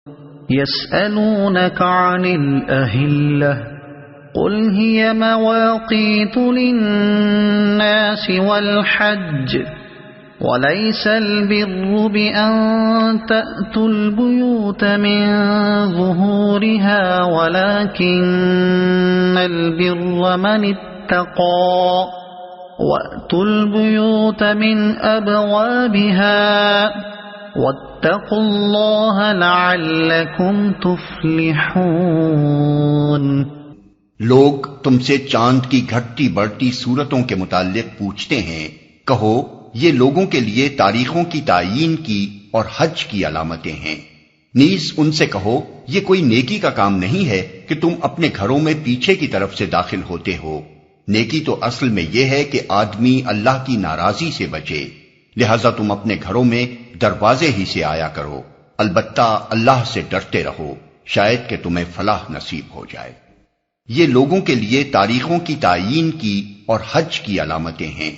يسألونك عن الأهلة قل هي مواقيت للناس والحج وليس البر بأن تأتوا البيوت من ظهورها ولكن البر من اتقى وأتوا البيوت من أبوابها واتقوا الله لعلكم تفلحون۔ لوگ تم سے چاند کی گھٹتی بڑھتی صورتوں کے متعلق پوچھتے ہیں، کہو یہ لوگوں کے لیے تاریخوں کی تعیین کی اور حج کی علامتیں ہیں۔ نیز ان سے کہو یہ کوئی نیکی کا کام نہیں ہے کہ تم اپنے گھروں میں پیچھے کی طرف سے داخل ہوتے ہو، نیکی تو اصل میں یہ ہے کہ آدمی اللہ کی ناراضی سے بچے، لہذا تم اپنے گھروں میں دروازے ہی سے آیا کرو، البتہ اللہ سے ڈرتے رہو، شاید کہ تمہیں فلاح نصیب ہو جائے۔ یہ لوگوں کے لیے تاریخوں کی تعیین کی اور حج کی علامتیں ہیں۔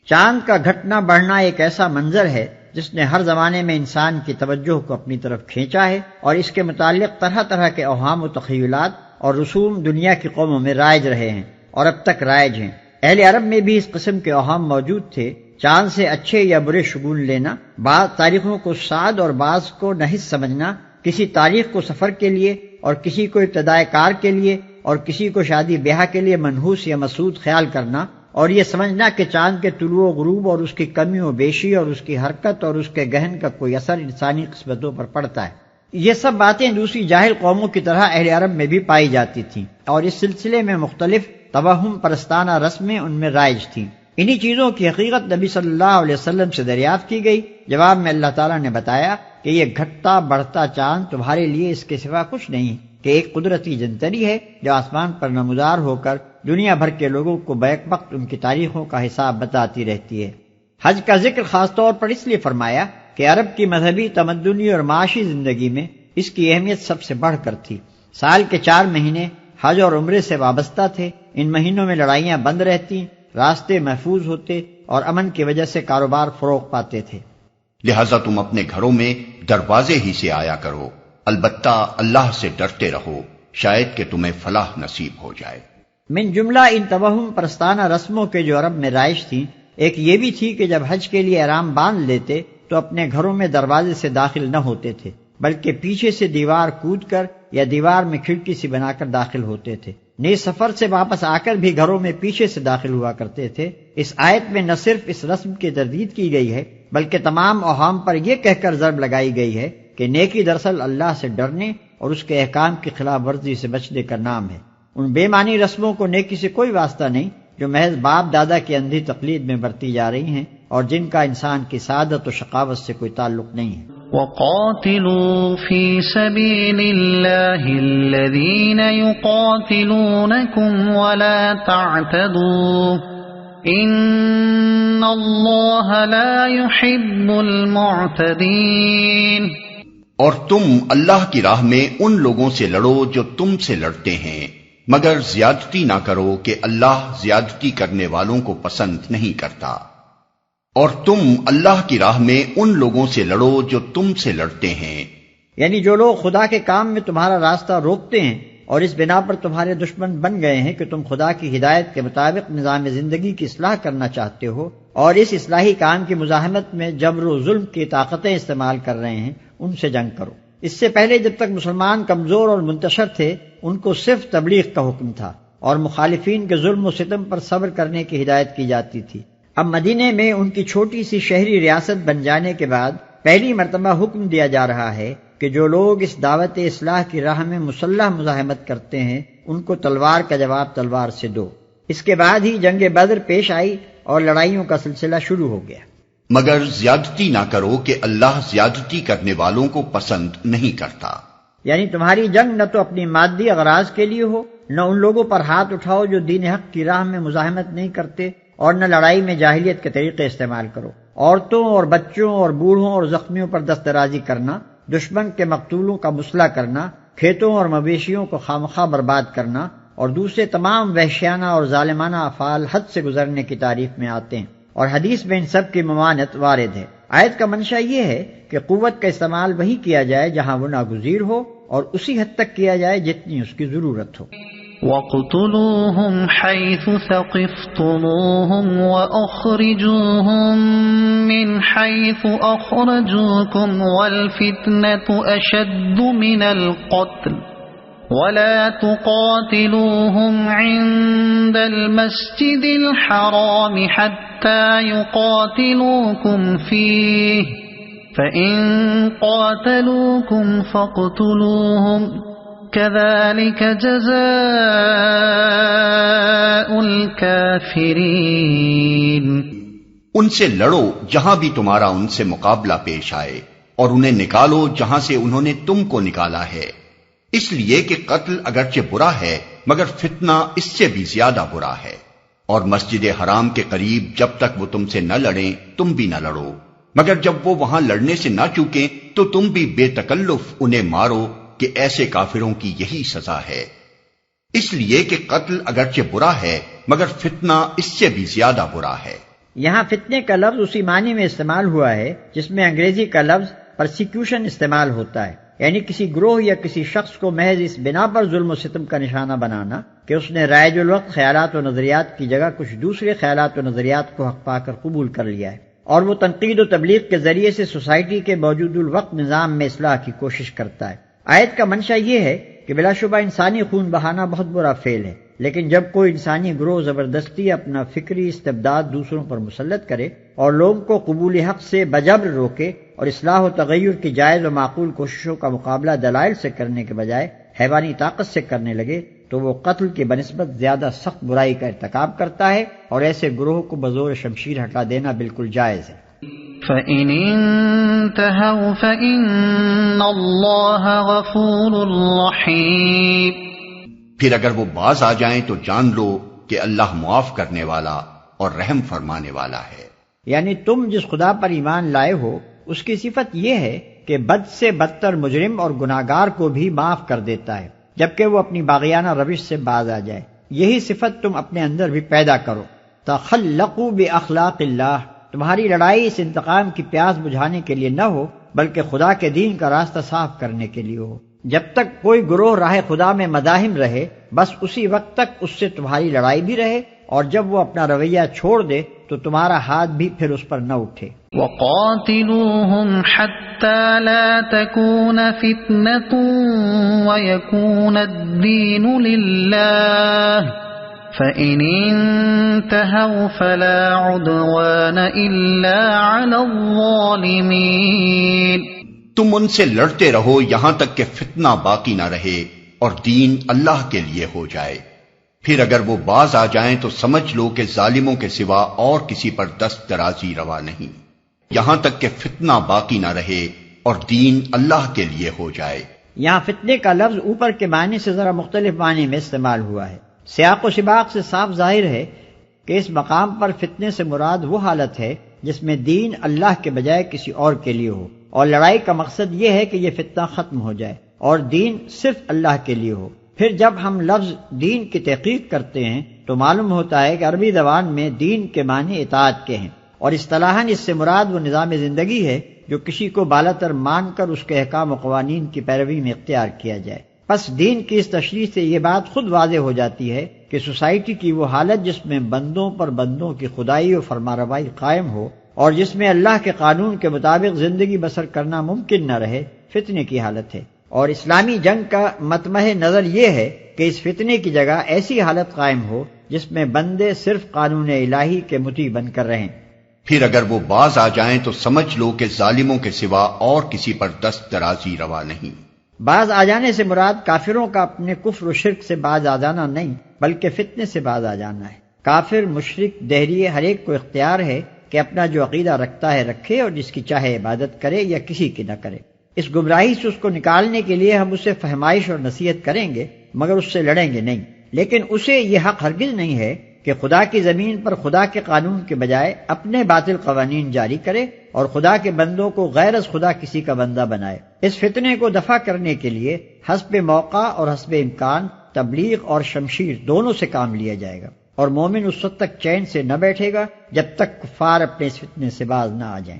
چاند کا گھٹنا بڑھنا ایک ایسا منظر ہے جس نے ہر زمانے میں انسان کی توجہ کو اپنی طرف کھینچا ہے، اور اس کے متعلق طرح طرح کے اوہام و تخیلات اور رسوم دنیا کی قوموں میں رائج رہے ہیں اور اب تک رائج ہیں۔ اہل عرب میں بھی اس قسم کے اوہام موجود تھے۔ چاند سے اچھے یا برے شگون لینا، بعض تاریخوں کو سعد اور بعض کو نحس سمجھنا، کسی تاریخ کو سفر کے لیے اور کسی کو ابتدائے کار کے لیے اور کسی کو شادی بیاہ کے لیے منحوس یا مسعود خیال کرنا، اور یہ سمجھنا کہ چاند کے طلوع و غروب اور اس کی کمی و بیشی اور اس کی حرکت اور اس کے گہن کا کوئی اثر انسانی قسمتوں پر پڑتا ہے۔ یہ سب باتیں دوسری جاہل قوموں کی طرح اہل عرب میں بھی پائی جاتی تھیں، اور اس سلسلے میں مختلف توہم پرستانہ رسمیں ان میں رائج تھیں۔ انہی چیزوں کی حقیقت نبی صلی اللہ علیہ وسلم سے دریافت کی گئی۔ جواب میں اللہ تعالیٰ نے بتایا کہ یہ گھٹتا بڑھتا چاند تمہارے لیے اس کے سوا کچھ نہیں کہ ایک قدرتی جنتری ہے جو آسمان پر نمودار ہو کر دنیا بھر کے لوگوں کو بیک وقت ان کی تاریخوں کا حساب بتاتی رہتی ہے۔ حج کا ذکر خاص طور پر اس لیے فرمایا کہ عرب کی مذہبی، تمدنی اور معاشی زندگی میں اس کی اہمیت سب سے بڑھ کر تھی۔ سال کے 4 مہینے حج اور عمرے سے وابستہ تھے۔ ان مہینوں میں لڑائیاں بند رہتی، راستے محفوظ ہوتے اور امن کی وجہ سے کاروبار فروغ پاتے تھے۔ لہذا تم اپنے گھروں میں دروازے ہی سے آیا کرو، البتہ اللہ سے ڈرتے رہو، شاید کہ تمہیں فلاح نصیب ہو جائے۔ من جملہ ان توہم پرستانہ رسموں کے جو عرب میں رائج تھیں، ایک یہ بھی تھی کہ جب حج کے لیے احرام باندھ لیتے تو اپنے گھروں میں دروازے سے داخل نہ ہوتے تھے، بلکہ پیچھے سے دیوار کود کر یا دیوار میں کھڑکی سی بنا کر داخل ہوتے تھے۔ نیز سفر سے واپس آ کر بھی گھروں میں پیچھے سے داخل ہوا کرتے تھے۔ اس آیت میں نہ صرف اس رسم کی تردید کی گئی ہے بلکہ تمام اوہام پر یہ کہہ کر ضرب لگائی گئی ہے کہ نیکی دراصل اللہ سے ڈرنے اور اس کے احکام کی خلاف ورزی سے بچنے کا نام ہے۔ ان بے معنی رسموں کو نیکی سے کوئی واسطہ نہیں جو محض باپ دادا کی اندھی تقلید میں برتی جا رہی ہیں اور جن کا انسان کی سعادت و شقاوت سے کوئی تعلق نہیں ہے۔ وَقَاتِلُوا فِي سَبِيلِ اللَّهِ الَّذِينَ يُقَاتِلُونَكُمْ وَلَا تَعْتَدُوا إِنَّ اللَّهَ لَا يُحِبُّ الْمُعْتَدِينَ۔ اور تم اللہ کی راہ میں ان لوگوں سے لڑو جو تم سے لڑتے ہیں، مگر زیادتی نہ کرو کہ اللہ زیادتی کرنے والوں کو پسند نہیں کرتا۔ اور تم اللہ کی راہ میں ان لوگوں سے لڑو جو تم سے لڑتے ہیں، یعنی جو لوگ خدا کے کام میں تمہارا راستہ روکتے ہیں اور اس بنا پر تمہارے دشمن بن گئے ہیں کہ تم خدا کی ہدایت کے مطابق نظام زندگی کی اصلاح کرنا چاہتے ہو اور اس اصلاحی کام کی مزاحمت میں جبر و ظلم کی طاقتیں استعمال کر رہے ہیں، ان سے جنگ کرو۔ اس سے پہلے جب تک مسلمان کمزور اور منتشر تھے ان کو صرف تبلیغ کا حکم تھا اور مخالفین کے ظلم و ستم پر صبر کرنے کی ہدایت کی جاتی تھی۔ اب مدینے میں ان کی چھوٹی سی شہری ریاست بن جانے کے بعد پہلی مرتبہ حکم دیا جا رہا ہے کہ جو لوگ اس دعوت اصلاح کی راہ میں مسلح مزاحمت کرتے ہیں ان کو تلوار کا جواب تلوار سے دو۔ اس کے بعد ہی جنگ بدر پیش آئی اور لڑائیوں کا سلسلہ شروع ہو گیا۔ مگر زیادتی نہ کرو کہ اللہ زیادتی کرنے والوں کو پسند نہیں کرتا۔ یعنی تمہاری جنگ نہ تو اپنی مادی اغراض کے لیے ہو، نہ ان لوگوں پر ہاتھ اٹھاؤ جو دین حق کی راہ میں مزاحمت نہیں کرتے، اور نہ لڑائی میں جاہلیت کے طریقے استعمال کرو۔ عورتوں اور بچوں اور بوڑھوں اور زخمیوں پر دست درازی کرنا، دشمن کے مقتولوں کا مسئلہ کرنا، کھیتوں اور مویشیوں کو خامخواہ برباد کرنا اور دوسرے تمام وحشیانہ اور ظالمانہ افعال حد سے گزرنے کی تعریف میں آتے ہیں، اور حدیث میں ان سب کی ممانعت وارد ہے۔ آیت کا منشا یہ ہے کہ قوت کا استعمال وہی کیا جائے جہاں وہ ناگزیر ہو اور اسی حد تک کیا جائے جتنی اس کی ضرورت ہو۔ وَاقْتُلُوهُمْ حَيْثُ ثَقِفْتُمُوهُمْ وَأَخْرِجُوهُمْ مِنْ حَيْثُ أَخْرَجُوكُمْ وَالْفِتْنَةُ أَشَدُّ مِنَ الْقَتْلِ وَلَا تُقَاتِلُوهُمْ عِندَ الْمَسْجِدِ الْحَرَامِ حَتَّى يُقَاتِلُوكُمْ فِيهِ فَإِن قَاتَلُوكُمْ فَاقْتُلُوهُمْ كَذَلِكَ جَزَاءُ الْكَافِرِينَ۔ ان سے لڑو جہاں بھی تمہارا ان سے مقابلہ پیش آئے، اور انہیں نکالو جہاں سے انہوں نے تم کو نکالا ہے، اس لیے کہ قتل اگرچہ برا ہے مگر فتنہ اس سے بھی زیادہ برا ہے۔ اور مسجد حرام کے قریب جب تک وہ تم سے نہ لڑیں تم بھی نہ لڑو، مگر جب وہ وہاں لڑنے سے نہ چوکیں تو تم بھی بے تکلف انہیں مارو، کہ ایسے کافروں کی یہی سزا ہے۔ اس لیے کہ قتل اگرچہ برا ہے مگر فتنہ اس سے بھی زیادہ برا ہے۔ یہاں فتنے کا لفظ اسی معنی میں استعمال ہوا ہے جس میں انگریزی کا لفظ پرسیکیوشن استعمال ہوتا ہے، یعنی کسی گروہ یا کسی شخص کو محض اس بنا پر ظلم و ستم کا نشانہ بنانا کہ اس نے رائج الوقت خیالات و نظریات کی جگہ کچھ دوسرے خیالات و نظریات کو حق پا کر قبول کر لیا ہے، اور وہ تنقید و تبلیغ کے ذریعے سے سوسائٹی کے موجود الوقت نظام میں اصلاح کی کوشش کرتا ہے۔ آیت کا منشا یہ ہے کہ بلا شبہ انسانی خون بہانا بہت برا فعل ہے، لیکن جب کوئی انسانی گروہ زبردستی اپنا فکری استبداد دوسروں پر مسلط کرے اور لوگوں کو قبول حق سے بجبر روکے اور اصلاح و تغیر کی جائز و معقول کوششوں کا مقابلہ دلائل سے کرنے کے بجائے حیوانی طاقت سے کرنے لگے تو وہ قتل کی بنسبت زیادہ سخت برائی کا ارتکاب کرتا ہے، اور ایسے گروہ کو بزور شمشیر ہٹا دینا بالکل جائز ہے۔ فَإِنِ انْتَهَوْا فَإِنَّ اللَّهَ غَفُورٌ رَحِيمٌ۔ پھر اگر وہ باز آ جائیں تو جان لو کہ اللہ معاف کرنے والا اور رحم فرمانے والا ہے۔ یعنی تم جس خدا پر ایمان لائے ہو اس کی صفت یہ ہے کہ بد سے بدتر مجرم اور گناہگار کو بھی معاف کر دیتا ہے جبکہ وہ اپنی باغیانہ روش سے باز آ جائے۔ یہی صفت تم اپنے اندر بھی پیدا کرو۔ تخلقوا باخلاق اللہ، تمہاری لڑائی اس انتقام کی پیاس بجھانے کے لیے نہ ہو بلکہ خدا کے دین کا راستہ صاف کرنے کے لیے ہو۔ جب تک کوئی گروہ راہ خدا میں مداحم رہے بس اسی وقت تک اس سے تمہاری لڑائی بھی رہے، اور جب وہ اپنا رویہ چھوڑ دے تو تمہارا ہاتھ بھی پھر اس پر نہ اٹھے۔ وَقَاتِلُوهُمْ حَتَّى لَا تَكُونَ فِتْنَةٌ وَيَكُونَ الدِّينُ لِلَّهِ فَإِنِ انْتَهَوْا فَلَا عُدْوَانَ إِلَّا عَلَى الظَّالِمِينَ۔ تم ان سے لڑتے رہو یہاں تک کہ فتنہ باقی نہ رہے اور دین اللہ کے لیے ہو جائے، پھر اگر وہ باز آ جائیں تو سمجھ لو کہ ظالموں کے سوا اور کسی پر دست درازی روا نہیں، یہاں تک کہ فتنہ باقی نہ رہے اور دین اللہ کے لیے ہو جائے۔ یہاں فتنے کا لفظ اوپر کے معنی سے ذرا مختلف معنی میں استعمال ہوا ہے۔ سیاق و سباق سے صاف ظاہر ہے کہ اس مقام پر فتنے سے مراد وہ حالت ہے جس میں دین اللہ کے بجائے کسی اور کے لیے ہو، اور لڑائی کا مقصد یہ ہے کہ یہ فتنہ ختم ہو جائے اور دین صرف اللہ کے لیے ہو۔ پھر جب ہم لفظ دین کی تحقیق کرتے ہیں تو معلوم ہوتا ہے کہ عربی زبان میں دین کے معنی اطاعت کے ہیں، اور اصطلاحاً اس سے مراد وہ نظام زندگی ہے جو کسی کو بالاتر مان کر اس کے احکام و قوانین کی پیروی میں اختیار کیا جائے۔ پس دین کی اس تشریح سے یہ بات خود واضح ہو جاتی ہے کہ سوسائٹی کی وہ حالت جس میں بندوں پر بندوں کی خدائی و فرمانروائی قائم ہو اور جس میں اللہ کے قانون کے مطابق زندگی بسر کرنا ممکن نہ رہے، فتنے کی حالت ہے، اور اسلامی جنگ کا مطمح نظر یہ ہے کہ اس فتنے کی جگہ ایسی حالت قائم ہو جس میں بندے صرف قانون الہی کے مطیع بن کر رہیں۔ پھر اگر وہ باز آ جائیں تو سمجھ لو کہ ظالموں کے سوا اور کسی پر دست درازی روا نہیں۔ باز آ جانے سے مراد کافروں کا اپنے کفر و شرک سے باز آ جانا نہیں بلکہ فتنے سے باز آ جانا ہے۔ کافر، مشرک، دہریے ہر ایک کو اختیار ہے کہ اپنا جو عقیدہ رکھتا ہے رکھے اور جس کی چاہے عبادت کرے یا کسی کی نہ کرے۔ اس گمراہی سے اس کو نکالنے کے لیے ہم اسے فہمائش اور نصیحت کریں گے مگر اس سے لڑیں گے نہیں، لیکن اسے یہ حق ہرگز نہیں ہے کہ خدا کی زمین پر خدا کے قانون کے بجائے اپنے باطل قوانین جاری کرے اور خدا کے بندوں کو غیر از خدا کسی کا بندہ بنائے۔ اس فتنے کو دفع کرنے کے لیے حسب موقع اور حسب امکان تبلیغ اور شمشیر دونوں سے کام لیا جائے گا، اور مومن اس وقت تک چین سے نہ بیٹھے گا جب تک کفار اپنے اس فتنے سے باز نہ آ جائیں۔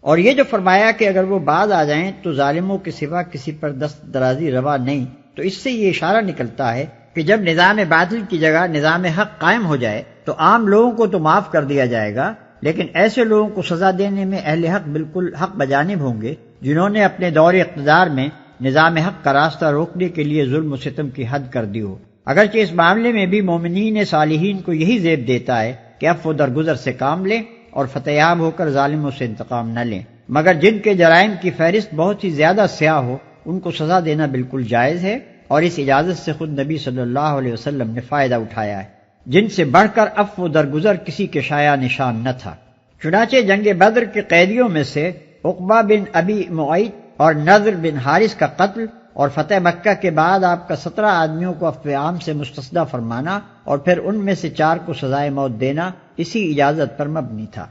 اور یہ جو فرمایا کہ اگر وہ باز آ جائیں تو ظالموں کے سوا کسی پر دست درازی روا نہیں، تو اس سے یہ اشارہ نکلتا ہے کہ جب نظام باطل کی جگہ نظام حق قائم ہو جائے تو عام لوگوں کو تو معاف کر دیا جائے گا، لیکن ایسے لوگوں کو سزا دینے میں اہل حق بالکل حق بجانب ہوں گے جنہوں نے اپنے دور اقتدار میں نظام حق کا راستہ روکنے کے لیے ظلم و ستم کی حد کر دی ہو۔ اگرچہ اس معاملے میں بھی مومنین صالحین کو یہی زیب دیتا ہے کہ عفو درگزر سے کام لیں اور فتح یاب ہو کر ظالموں سے انتقام نہ لیں، مگر جن کے جرائم کی فہرست بہت ہی زیادہ سیاہ ہو ان کو سزا دینا بالکل جائز ہے، اور اس اجازت سے خود نبی صلی اللہ علیہ وسلم نے فائدہ اٹھایا ہے، جن سے بڑھ کر عفو درگزر کسی کے شایع نشان نہ تھا۔ چنانچہ جنگ بدر کے قیدیوں میں سے عقبہ بن ابی معیط اور نضر بن حارث کا قتل اور فتح مکہ کے بعد آپ کا 17 آدمیوں کو عفو عام سے مستثنی فرمانا اور پھر ان میں سے 4 کو سزائے موت دینا اسی اجازت پر مبنی تھا۔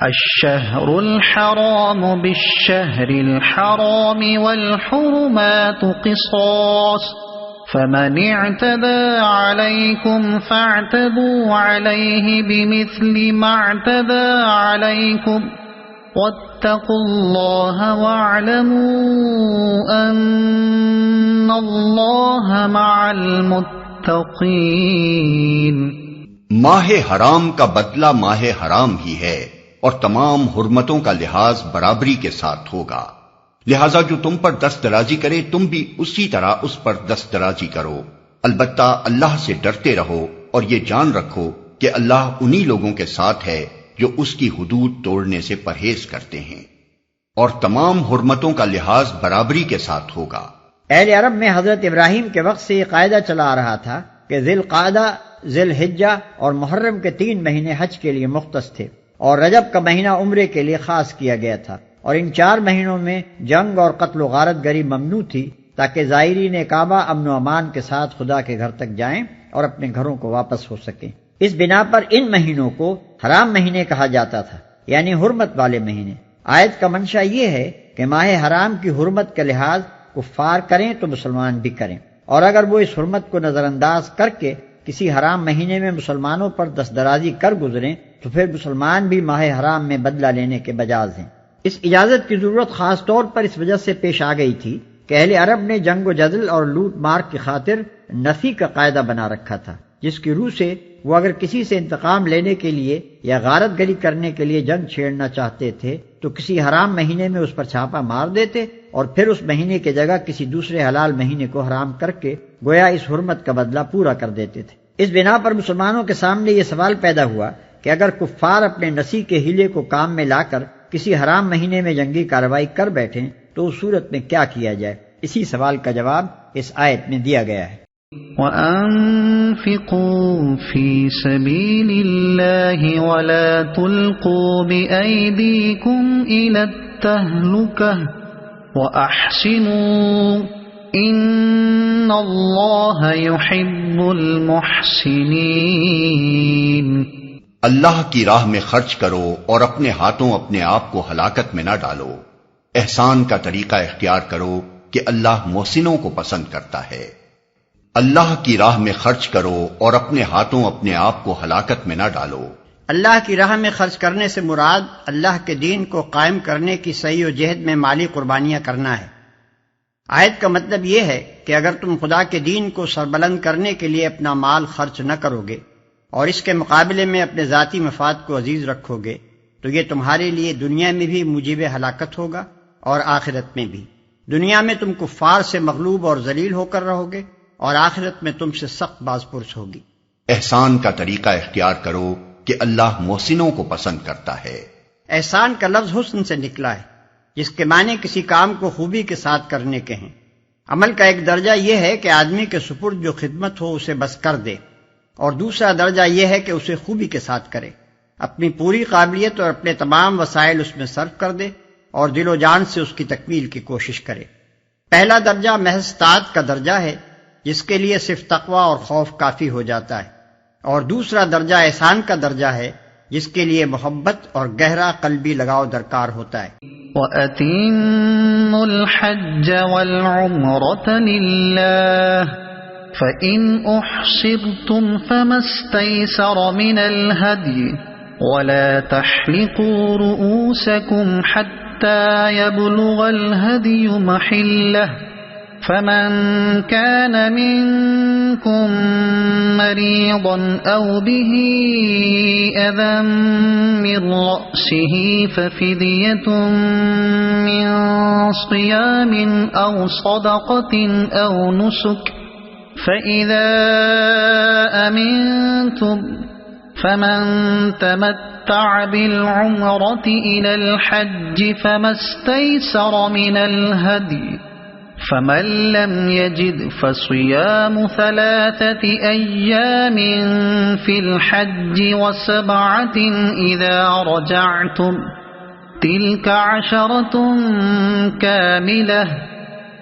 الشهر الحرام بالشهر الحرام والحرمات قصاص فمن اعتدى عليكم فاعتدوا عليه بمثل ما اعتدى عليكم واتقوا الله واعلموا ان الله مع المتقين۔ ماہ حرام کا بدلہ ماہ حرام ہی ہے اور تمام حرمتوں کا لحاظ برابری کے ساتھ ہوگا، لہذا جو تم پر دست درازی کرے تم بھی اسی طرح اس پر دست درازی کرو، البتہ اللہ سے ڈرتے رہو اور یہ جان رکھو کہ اللہ انہی لوگوں کے ساتھ ہے جو اس کی حدود توڑنے سے پرہیز کرتے ہیں، اور تمام حرمتوں کا لحاظ برابری کے ساتھ ہوگا۔ اہل عرب میں حضرت ابراہیم کے وقت سے یہ قاعدہ چلا آ رہا تھا کہ ذی القعدہ، ذی الحجہ اور محرم کے 3 مہینے حج کے لیے مختص تھے، اور رجب کا مہینہ عمرے کے لیے خاص کیا گیا تھا، اور ان 4 مہینوں میں جنگ اور قتل و غارت گری ممنوع تھی تاکہ زائرین کعبہ امن و امان کے ساتھ خدا کے گھر تک جائیں اور اپنے گھروں کو واپس ہو سکیں۔ اس بنا پر ان مہینوں کو حرام مہینے کہا جاتا تھا، یعنی حرمت والے مہینے۔ آیت کا منشا یہ ہے کہ ماہ حرام کی حرمت کا لحاظ کفار کریں تو مسلمان بھی کریں، اور اگر وہ اس حرمت کو نظر انداز کر کے کسی حرام مہینے میں مسلمانوں پر دست درازی کر گزریں تو پھر مسلمان بھی ماہ حرام میں بدلہ لینے کے بجاز ہیں۔ اس اجازت کی ضرورت خاص طور پر اس وجہ سے پیش آ گئی تھی کہ اہل عرب نے جنگ و جدل اور لوٹ مار کی خاطر نفی کا قاعدہ بنا رکھا تھا، جس کی روح سے وہ اگر کسی سے انتقام لینے کے لیے یا غارت گری کرنے کے لیے جنگ چھیڑنا چاہتے تھے تو کسی حرام مہینے میں اس پر چھاپا مار دیتے اور پھر اس مہینے کی جگہ کسی دوسرے حلال مہینے کو حرام کر کے گویا اس حرمت کا بدلہ پورا کر دیتے تھے۔ اس بنا پر مسلمانوں کے سامنے یہ سوال پیدا ہوا کہ اگر کفار اپنے نسی کے ہیلے کو کام میں لا کر کسی حرام مہینے میں جنگی کارروائی کر بیٹھیں تو اس صورت میں کیا کیا جائے؟ اسی سوال کا جواب اس آیت میں دیا گیا ہے۔ وَأَنفِقُوا فِي سَبِيلِ اللَّهِ وَلَا تُلْقُوا بِأَيْدِيكُمْ إِلَى التَّهْلُكَةِ وَأَحْسِنُوا إِنَّ اللَّهَ يُحِبُّ الْمُحْسِنِينَ۔ اللہ کی راہ میں خرچ کرو اور اپنے ہاتھوں اپنے آپ کو ہلاکت میں نہ ڈالو، احسان کا طریقہ اختیار کرو کہ اللہ محسنوں کو پسند کرتا ہے۔ اللہ کی راہ میں خرچ کرو اور اپنے ہاتھوں اپنے آپ کو ہلاکت میں نہ ڈالو۔ اللہ کی راہ میں خرچ کرنے سے مراد اللہ کے دین کو قائم کرنے کی سعی و جہد میں مالی قربانیاں کرنا ہے۔ آیت کا مطلب یہ ہے کہ اگر تم خدا کے دین کو سربلند کرنے کے لیے اپنا مال خرچ نہ کرو گے اور اس کے مقابلے میں اپنے ذاتی مفاد کو عزیز رکھو گے تو یہ تمہارے لیے دنیا میں بھی موجب ہلاکت ہوگا اور آخرت میں بھی۔ دنیا میں تم کفار سے مغلوب اور ذلیل ہو کر رہو گے اور آخرت میں تم سے سخت باز پرس ہوگی۔ احسان کا طریقہ اختیار کرو کہ اللہ محسنوں کو پسند کرتا ہے۔ احسان کا لفظ حسن سے نکلا ہے، جس کے معنی کسی کام کو خوبی کے ساتھ کرنے کے ہیں۔ عمل کا ایک درجہ یہ ہے کہ آدمی کے سپرد جو خدمت ہو اسے بس کر دے، اور دوسرا درجہ یہ ہے کہ اسے خوبی کے ساتھ کرے، اپنی پوری قابلیت اور اپنے تمام وسائل اس میں صرف کر دے اور دل و جان سے اس کی تکمیل کی کوشش کرے۔ پہلا درجہ محض طاعت کا درجہ ہے جس کے لیے صرف تقوی اور خوف کافی ہو جاتا ہے، اور دوسرا درجہ احسان کا درجہ ہے جس کے لیے محبت اور گہرا قلبی لگاؤ درکار ہوتا ہے۔ وَأَتِمُّوا الْحَجَّ وَالْعُمْرَةَ لِلَّهِ فَإِنْ أُحْصِرْتُمْ فَمَا اسْتَيْسَرَ مِنَ الْهَدْيِ ولا تحلقوا رؤوسكم حتى يبلغ الهدي محله فمن كان منكم مريضا أو به أذى من رأسه ففدية من صيام أو صدقة أو نسك فإذا أمنتم فمن تمتع بالعمرة إلى الحج فما استيسر من الهدي فمن لم يجد فصيام 3 أيام في الحج و7 إذا رجعتم تلك 10 كاملة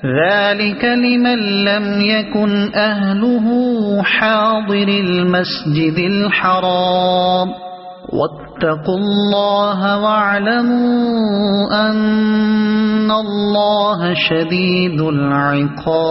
ذلك لمن لم يكن أهله حاضر المسجد الحرام واتقوا الله واعلموا أن الله شديد العقاب.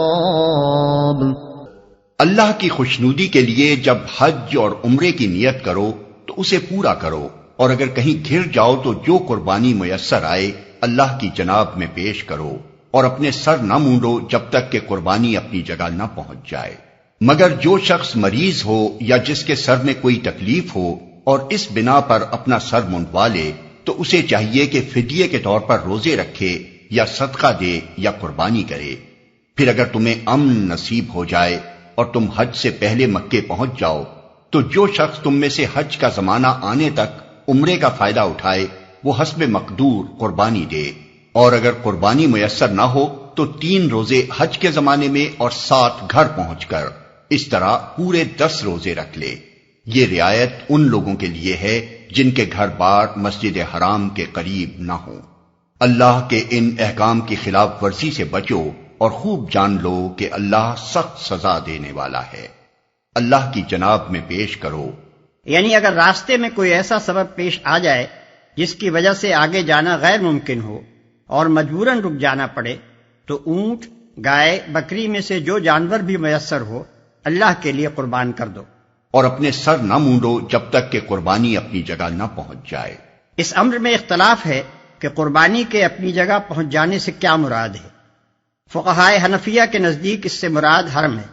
اللہ کی خوشنودی کے لیے جب حج اور عمرے کی نیت کرو تو اسے پورا کرو، اور اگر کہیں گھر جاؤ تو جو قربانی میسر آئے اللہ کی جناب میں پیش کرو، اور اپنے سر نہ مونڈو جب تک کہ قربانی اپنی جگہ نہ پہنچ جائے، مگر جو شخص مریض ہو یا جس کے سر میں کوئی تکلیف ہو اور اس بنا پر اپنا سر منڈوا لے تو اسے چاہیے کہ فدیے کے طور پر روزے رکھے یا صدقہ دے یا قربانی کرے. پھر اگر تمہیں امن نصیب ہو جائے اور تم حج سے پہلے مکے پہنچ جاؤ تو جو شخص تم میں سے حج کا زمانہ آنے تک عمرے کا فائدہ اٹھائے وہ حسب مقدور قربانی دے، اور اگر قربانی میسر نہ ہو تو 3 روزے حج کے زمانے میں اور 7 گھر پہنچ کر، اس طرح پورے 10 روزے رکھ لے. یہ رعایت ان لوگوں کے لیے ہے جن کے گھر بار مسجد حرام کے قریب نہ ہوں. اللہ کے ان احکام کی خلاف ورزی سے بچو اور خوب جان لو کہ اللہ سخت سزا دینے والا ہے. اللہ کی جناب میں پیش کرو، یعنی اگر راستے میں کوئی ایسا سبب پیش آ جائے جس کی وجہ سے آگے جانا غیر ممکن ہو اور مجبوراً رک جانا پڑے تو اونٹ، گائے، بکری میں سے جو جانور بھی میسر ہو اللہ کے لیے قربان کر دو، اور اپنے سر نہ مونڈو جب تک کہ قربانی اپنی جگہ نہ پہنچ جائے. اس امر میں اختلاف ہے کہ قربانی کے اپنی جگہ پہنچ جانے سے کیا مراد ہے. فقہائے حنفیہ کے نزدیک اس سے مراد حرم ہے،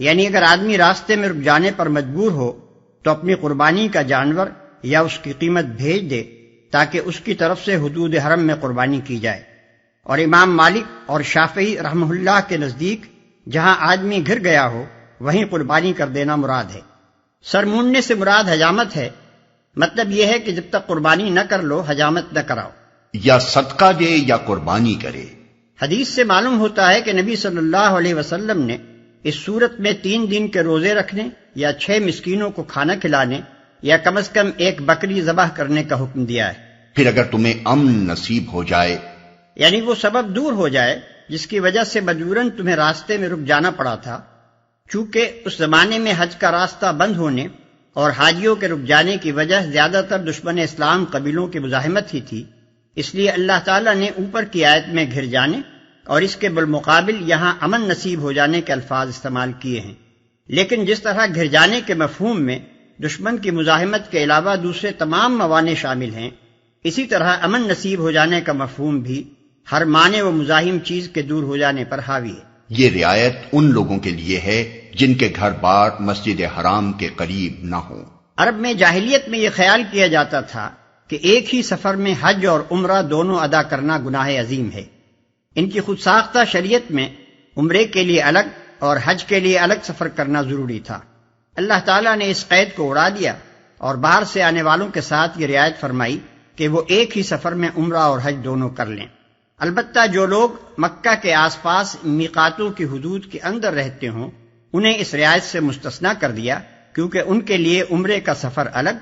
یعنی اگر آدمی راستے میں رک جانے پر مجبور ہو تو اپنی قربانی کا جانور یا اس کی قیمت بھیج دے تاکہ اس کی طرف سے حدود حرم میں قربانی کی جائے. اور امام مالک اور شافعی رحمہ اللہ کے نزدیک جہاں آدمی گھر گیا ہو وہیں قربانی کر دینا مراد ہے. سر مونڈنے سے مراد حجامت ہے، مطلب یہ ہے کہ جب تک قربانی نہ کر لو حجامت نہ کراؤ. یا صدقہ دے یا قربانی کرے. حدیث سے معلوم ہوتا ہے کہ نبی صلی اللہ علیہ وسلم نے اس صورت میں 3 دن کے روزے رکھنے یا 6 مسکینوں کو کھانا کھلانے یا کم از کم 1 بکری ذبح کرنے کا حکم دیا ہے. پھر اگر تمہیں امن نصیب ہو جائے، یعنی وہ سبب دور ہو جائے جس کی وجہ سے مجبوراً تمہیں راستے میں رک جانا پڑا تھا. چونکہ اس زمانے میں حج کا راستہ بند ہونے اور حاجیوں کے رک جانے کی وجہ زیادہ تر دشمن اسلام قبیلوں کی مزاحمت ہی تھی، اس لیے اللہ تعالیٰ نے اوپر کی آیت میں گھر جانے اور اس کے بالمقابل یہاں امن نصیب ہو جانے کے الفاظ استعمال کیے ہیں. لیکن جس طرح گھر جانے کے مفہوم میں دشمن کی مزاحمت کے علاوہ دوسرے تمام موانع شامل ہیں، اسی طرح امن نصیب ہو جانے کا مفہوم بھی ہر مانع و مزاحم چیز کے دور ہو جانے پر حاوی ہے. یہ رعایت ان لوگوں کے لیے ہے جن کے گھر بار مسجد حرام کے قریب نہ ہوں. عرب میں جاہلیت میں یہ خیال کیا جاتا تھا کہ ایک ہی سفر میں حج اور عمرہ دونوں ادا کرنا گناہ عظیم ہے. ان کی خود ساختہ شریعت میں عمرے کے لیے الگ اور حج کے لیے الگ سفر کرنا ضروری تھا. اللہ تعالیٰ نے اس قید کو اڑا دیا اور باہر سے آنے والوں کے ساتھ یہ رعایت فرمائی کہ وہ ایک ہی سفر میں عمرہ اور حج دونوں کر لیں. البتہ جو لوگ مکہ کے آس پاس میقاتوں کی حدود کے اندر رہتے ہوں انہیں اس رعایت سے مستثنا کر دیا، کیونکہ ان کے لیے عمرے کا سفر الگ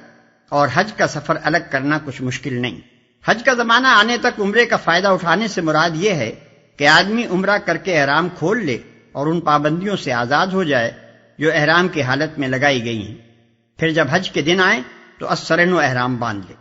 اور حج کا سفر الگ کرنا کچھ مشکل نہیں. حج کا زمانہ آنے تک عمرے کا فائدہ اٹھانے سے مراد یہ ہے کہ آدمی عمرہ کر کے احرام کھول لے اور ان پابندیوں سے آزاد ہو جائے جو احرام کی حالت میں لگائی گئی ہیں. پھر جب حج کے دن آئے تو السرن و احرام باندھ لے.